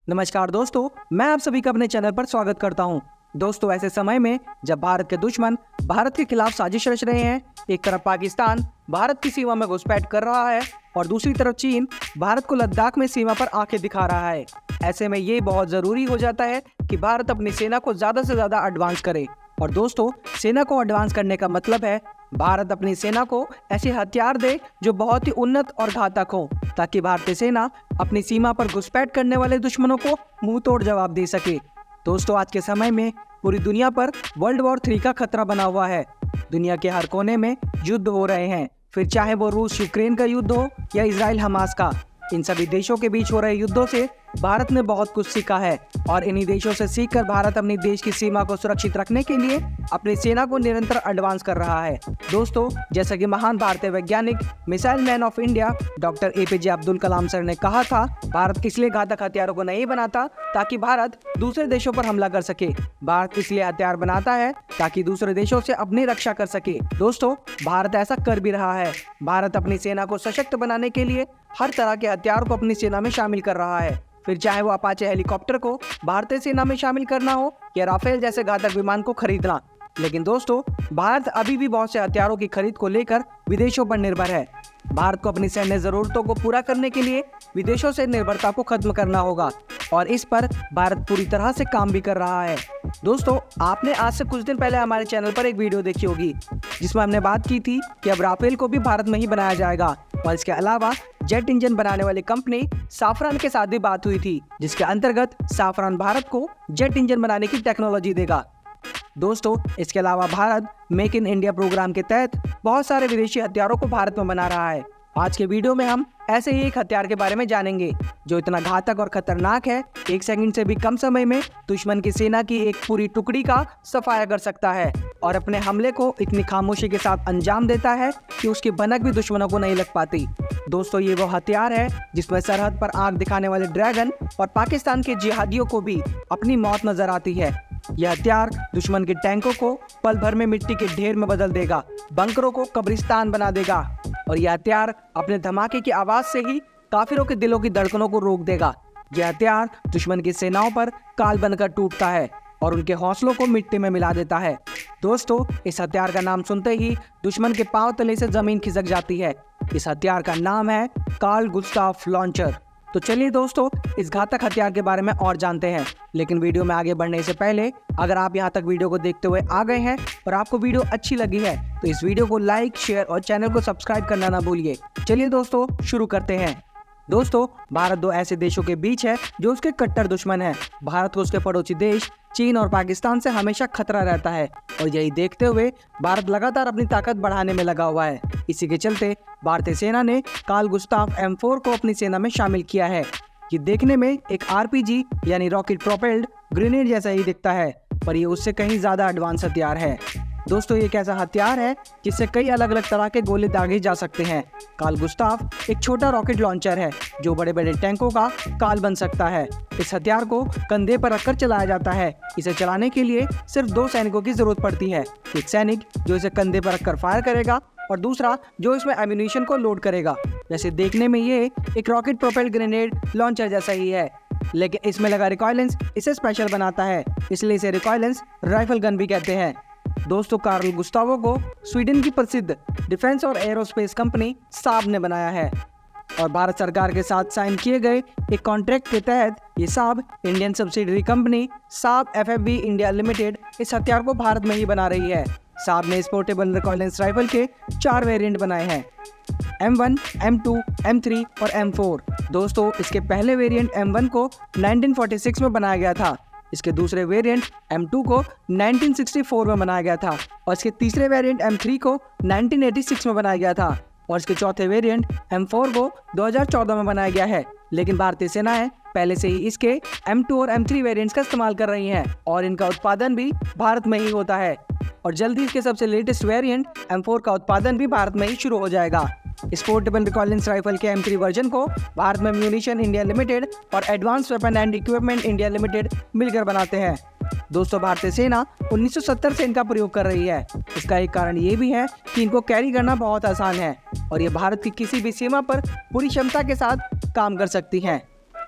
नमस्कार दोस्तों, मैं आप सभी का अपने चैनल पर स्वागत करता हूं। दोस्तों, ऐसे समय में जब भारत के दुश्मन भारत के खिलाफ साजिश रच रहे हैं, एक तरफ पाकिस्तान भारत की सीमा में घुसपैठ कर रहा है और दूसरी तरफ चीन भारत को लद्दाख में सीमा पर आंखें दिखा रहा है। ऐसे में ये बहुत जरूरी हो जाता है कि भारत अपनी सेना को ज्यादा से ज्यादा एडवांस करे। और दोस्तों, सेना को एडवांस करने का मतलब है भारत अपनी सेना को ऐसे हथियार दे जो बहुत ही उन्नत और घातक हो, ताकि भारतीय सेना अपनी सीमा पर घुसपैठ करने वाले दुश्मनों को मुंह तोड़ जवाब दे सके। दोस्तों, आज के समय में पूरी दुनिया पर वर्ल्ड वॉर 3 का खतरा बना हुआ है। दुनिया के हर कोने में युद्ध हो रहे हैं, फिर चाहे वो रूस यूक्रेन का युद्ध हो या इजराइल हमास का। इन सभी देशों के बीच हो रहे युद्धों से भारत ने बहुत कुछ सीखा है और इन्हीं देशों से सीखकर भारत अपने देश की सीमा को सुरक्षित रखने के लिए अपनी सेना को निरंतर एडवांस कर रहा है। दोस्तों, जैसा कि महान भारतीय वैज्ञानिक missile man of India doctor APJ Abdul Kalam sir ने कहा था, भारत इसलिए घातक हथियारों को नहीं बनाता ताकि भारत दूसरे देशों पर हमला कर सके। भारत इसलिए हथियार बनाता है ताकि दूसरे देशों से अपनी रक्षा कर सके। दोस्तों, भारत ऐसा कर भी रहा है। भारत अपनी सेना को सशक्त बनाने के लिए हर तरह के हथियार को अपनी सेना में शामिल कर रहा है, फिर चाहे वो अपाचे हेलीकॉप्टर को भारतीय सेना में शामिल करना हो या राफेल जैसे घातक विमान को खरीदना। लेकिन दोस्तों, भारत अभी भी बहुत से हथियारों की खरीद को लेकर विदेशों पर निर्भर है। भारत को अपनी सैन्य जरूरतों को पूरा करने के लिए विदेशों से निर्भरता को खत्म करना होगा और इस पर भारत पूरी तरह से काम भी कर रहा है। दोस्तों, आपने आज से कुछ दिन पहले हमारे चैनल पर एक वीडियो देखी होगी जिसमें हमने बात की थी कि अब राफेल को भी भारत में ही बनाया जाएगा और इसके अलावा जेट इंजन बनाने वाली कंपनी साफरान के साथ भी बात हुई थी, जिसके अंतर्गत साफरान भारत को जेट इंजन बनाने की टेक्नोलॉजी देगा। दोस्तों, इसके अलावा Bharat make in India programme के तहत बहुत सारे विदेशी हथियारों को भारत में बना रहा है। आज के वीडियो में हम ऐसे ही एक हथियार के बारे में जानेंगे जो इतना घातक और खतरनाक है, 1 सेकंड से भी कम समय में दुश्मन की सेना की एक पूरी टुकड़ी का सफाया कर सकता है और अपने हमले को इतनी खामोशी के साथ अंजाम देता है कि उसकी भनक भी दुश्मनों को नहीं लग पाती। दोस्तों, ये वो हथियार है जिसमें सरहद पर आग दिखाने वाले ड्रैगन और पाकिस्तान के जिहादियों को भी अपनी मौत नजर आती है। यह हथियार दुश्मन के टैंकों को पल भर में मिट्टी के ढेर में बदल देगा, बंकरों को कब्रिस्तान बना देगा और यह हथियार अपने धमाके की आवाज से ही काफिरों के दिलों की धड़कनों को रोक देगा। यह हथियार दुश्मन की सेनाओं पर काल बनकर टूटता है और उनके हौसलों को मिट्टी में मिला देता है। दोस्तों, इस हथियार का नाम सुनते ही दुश्मन के पांव तले से जमीन खिसक जाती है। इस हथियार का नाम है कार्ल गुस्ताफ लॉन्चर। तो चलिए दोस्तों, इस घातक हथियार के बारे में और जानते हैं। लेकिन वीडियो में आगे बढ़ने से पहले अगर आप यहाँ तक वीडियो को देखते हुए आ गए हैं और आपको वीडियो अच्छी लगी है तो इस वीडियो को लाइक, शेयर और चैनल को सब्सक्राइब करना ना भूलिए। चलिए दोस्तों, शुरू करते हैं। दोस्तों, भारत 2 ऐसे देशों के बीच है जो उसके कट्टर दुश्मन है। भारत को उसके पड़ोसी देश चीन और पाकिस्तान से हमेशा खतरा रहता है और यही देखते हुए भारत लगातार अपनी ताकत बढ़ाने में लगा हुआ है। इसी के चलते भारतीय सेना ने कार्ल गुस्ताफ M4 को अपनी सेना में शामिल किया है। ये देखने में एक RPG यानी रॉकेट प्रोपेल्ड ग्रेनेड जैसा ही दिखता है, पर ये उससे कहीं ज्यादा एडवांस हथियार है। दोस्तों, ये एक ऐसा हथियार है जिससे कई अलग अलग तरह के गोले दागे जा सकते हैं। कार्ल गुस्ताफ एक छोटा रॉकेट लॉन्चर है जो बड़े बड़े टैंकों का काल बन सकता है। इस हथियार को कंधे पर रखकर चलाया जाता है। इसे चलाने के लिए सिर्फ 2 सैनिकों की जरूरत पड़ती है, एक सैनिक जो इसे कंधे पर रखकर फायर करेगा और दूसरा जो इसमें एम्यूनिशन को लोड करेगा। वैसे देखने में ये एक रॉकेट प्रोपेल्ड ग्रेनेड लॉन्चर जैसा ही है, लेकिन इसमें लगा रिकॉइलेंस इसे स्पेशल बनाता है, इसलिए इसे रिकॉइलेंस राइफल गन भी कहते हैं। दोस्तों, कार्ल गुस्तावो को स्वीडन की प्रसिद्ध डिफेंस और एरोस्पेस कंपनी साब ने बनाया है और भारत सरकार के साथ साइन किए गए एक कॉन्ट्रैक्ट के तहत ये साब इंडियन सब्सिडरी कंपनी साब FFV इंडिया लिमिटेड इस हथियार को भारत में ही बना रही है। साब ने इस पोर्टेबल रिकॉइलेंस राइफल के 4 वेरिएंट बनाए हैं, M1, M2, M3 और M4। दोस्तों, इसके पहले वेरिएंट M1 को 1946 में बनाया गया था, इसके दूसरे वेरिएंट M2 को 1964 में बनाया गया था और इसके तीसरे वेरिएंट M3 को 1986 में बनाया गया था और इसके चौथे वेरिएंट M4 को 2014 में बनाया गया है। लेकिन भारतीय सेनाएं पहले से ही इसके M2 और M3 वेरिएंट्स का इस्तेमाल कर रही हैं और इनका उत्पादन भी भारत में ही होता है और जल्दी इसके सबसे लेटेस्ट वेरिएंट M4 का उत्पादन भी भारत में ही शुरू हो जाएगा। इस पोर्टेबल रिकॉइलेंस राइफल के M3 वर्जन को भारत में म्यूनिशन इंडिया लिमिटेड और advance weapon and equipment India limited मिलकर बनाते हैं। दोस्तों, भारतीय सेना 1970 से इनका प्रयोग कर रही है। इसका एक कारण ये भी है कि इनको कैरी करना बहुत आसान है और ये भारत की किसी भी सीमा पर पूरी क्षमता के साथ काम कर सकती हैं।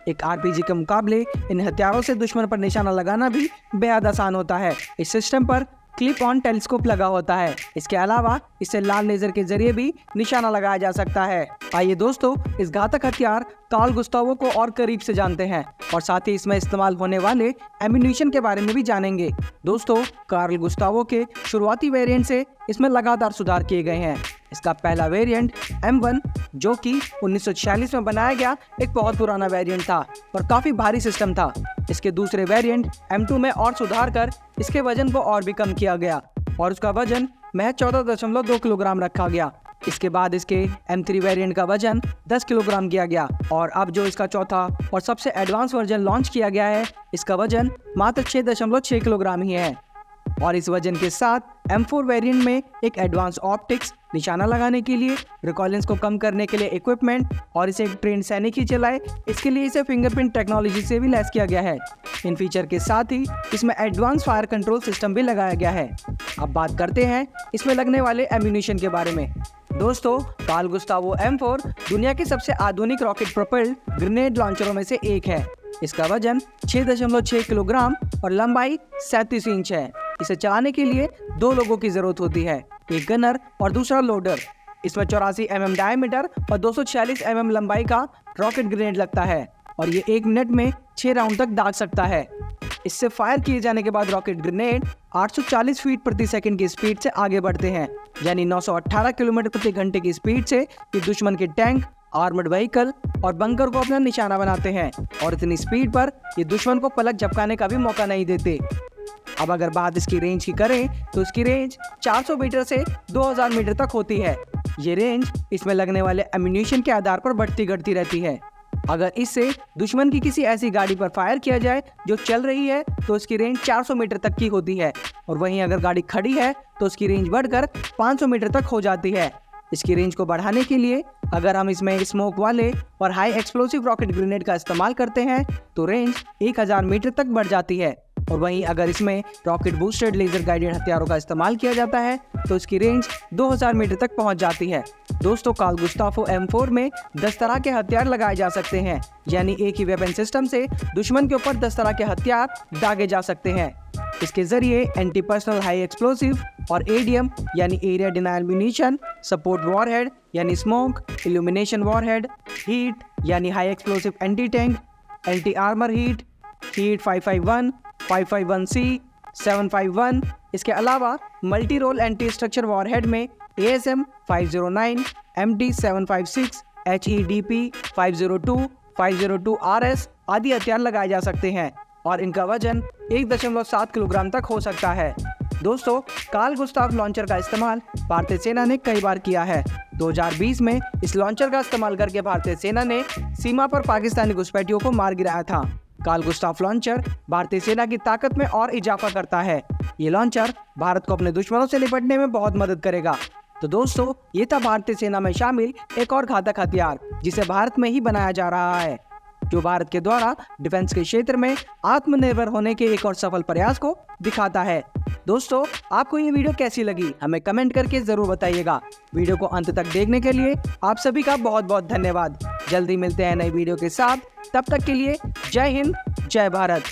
एक आरपीजी के मुकाबले इन हथियारों से दुश्मन पर निशाना लगाना भी बेहद आसान होता है। इस सिस्टम पर क्लिप ऑन टेलीस्कोप लगा होता है। इसके अलावा इसे लाल लेजर के जरिए भी निशाना लगाया जा सकता है। आइए दोस्तों, इस घातक हथियार कार्ल गुस्तावो को और करीब से जानते हैं और साथ ही इसमें इस्तेमाल होने वाले एम्यूनिशन के बारे में भी जानेंगे। दोस्तों, कार्ल गुस्तावो के शुरुआती वेरिएंट से इसमें लगातार सुधार किए गए हैं। इसका पहला वेरिएंट M1 जो कि 1946 में बनाया गया एक बहुत पुराना वेरिएंट था और काफ़ी भारी सिस्टम था। इसके दूसरे वेरिएंट M2 में और सुधार कर इसके वजन को और भी कम किया गया और उसका वजन महज 14.2 किलोग्राम रखा गया। इसके बाद इसके M3 वेरिएंट का वजन 10 किलोग्राम किया गया और अब जो इसका चौथा और सबसे एडवांस वर्जन लॉन्च किया गया है, इसका वजन मात्र 6.6 किलोग्राम ही है। और इस वजन के साथ M4 वेरिएंट में एक एडवांस ऑप्टिक्स, निशाना लगाने के लिए, रिकॉइलेंस को कम करने के लिए इक्विपमेंट और इसे एक ट्रेंड सैनिक ही चलाए, इसके लिए इसे फिंगरप्रिंट टेक्नोलॉजी से भी लैस किया गया है। इन फीचर के साथ ही इसमें एडवांस फायर कंट्रोल सिस्टम भी लगाया गया है। अब बात करते हैं इसमें लगने वाले एम्यूनिशन के बारे में। दोस्तों, कार्ल गुस्तावो M4 दुनिया के सबसे आधुनिक रॉकेट प्रोपेल्ड ग्रेनेड लॉन्चरों में से एक है। इसका वजन 6.6 किलोग्राम और लंबाई 37 इंच है। इसे चलाने के लिए 2 लोगों की जरूरत होती है, एक गनर और दूसरा लोडर। इसमें 84 mm डायमीटर और 246 mm लंबाई का रॉकेट ग्रेनेड लगता है और ये 1 मिनट में 6 राउंड तक दाग सकता है। इससे फायर किए जाने के बाद रॉकेट ग्रेनेड 840 फीट प्रति सेकंड की स्पीड से आगे बढ़ते हैं, यानी 918 किलोमीटर प्रति घंटे की स्पीड से ये दुश्मन के टैंक, आर्मर्ड व्हीकल और बंकर को अपना निशाना बनाते हैं और इतनी स्पीड पर ये दुश्मन को पलक झपकाने का भी मौका नहीं देते। अब अगर बात इसकी रेंज की करें तो इसकी रेंज 400 मीटर से 2000 मीटर तक होती है। ये रेंज इसमें लगने वाले एम्यूनिशन के आधार पर बढ़ती घटती रहती है। अगर इससे दुश्मन की किसी ऐसी गाड़ी पर फायर किया जाए जो चल रही है तो इसकी रेंज 400 मीटर तक की होती है और वहीं अगर गाड़ी खड़ी है तो उसकी रेंज बढ़कर 500 मीटर तक हो जाती है। इसकी रेंज को बढ़ाने के लिए अगर हम इसमें स्मोक वाले और हाई एक्सप्लोसिव रॉकेट ग्रेनेड का इस्तेमाल करते हैं तो रेंज 1000 मीटर तक बढ़ जाती है और वहीं अगर इसमें रॉकेट बूस्टेड लेजर गाइडेड हथियारों का इस्तेमाल किया जाता है तो इसकी रेंज 2000 मीटर तक पहुंच जाती है। दोस्तों, कार्ल गुस्तावो M4 में 10 तरह के हथियार लगाए जा सकते हैं, यानी एक ही वेपन सिस्टम से दुश्मन के ऊपर 10 तरह के हथियार दागे जा सकते हैं। इसके जरिए एंटी पर्सनल हाई एक्सप्लोसिव और ADM यानी area denial munition, support warhead यानी स्मोक, इल्यूमिनेशन वॉरहेड, हीट यानी high explosive anti tank, anti armour heat 551, 551C, 751। इसके अलावा multi role anti structure warhead में ASM 509, MD 756, HEDP 502, 502 RS आदि हथियार लगाए जा सकते हैं और इनका वजन 1.7 किलोग्राम तक हो सकता है। दोस्तों, कार्ल गुस्ताव लॉन्चर का इस्तेमाल भारतीय सेना ने कई बार किया है। 2020 में इस लॉन्चर का इस्तेमाल करके भारतीय सेना ने सीमा पर पाकिस्तानी घुसपैठियों को मार गिराया था। कार्ल गुस्ताव लॉन्चर भारतीय सेना की ताकत में और इजाफा करता है। ये लॉन्चर भारत को अपने दुश्मनों से निपटने में बहुत मदद करेगा। तो दोस्तों, ये था भारतीय सेना में शामिल एक और घातक हथियार जिसे भारत में ही बनाया जा रहा है, जो भारत के द्वारा डिफेंस के क्षेत्र में आत्मनिर्भर होने के एक और सफल प्रयास को दिखाता है। दोस्तों, आपको ये वीडियो कैसी लगी हमें कमेंट करके जरूर बताइएगा। वीडियो को अंत तक देखने के लिए आप सभी का बहुत बहुत धन्यवाद। जल्दी मिलते हैं नई वीडियो के साथ, तब तक के लिए जय हिंद, जय भारत।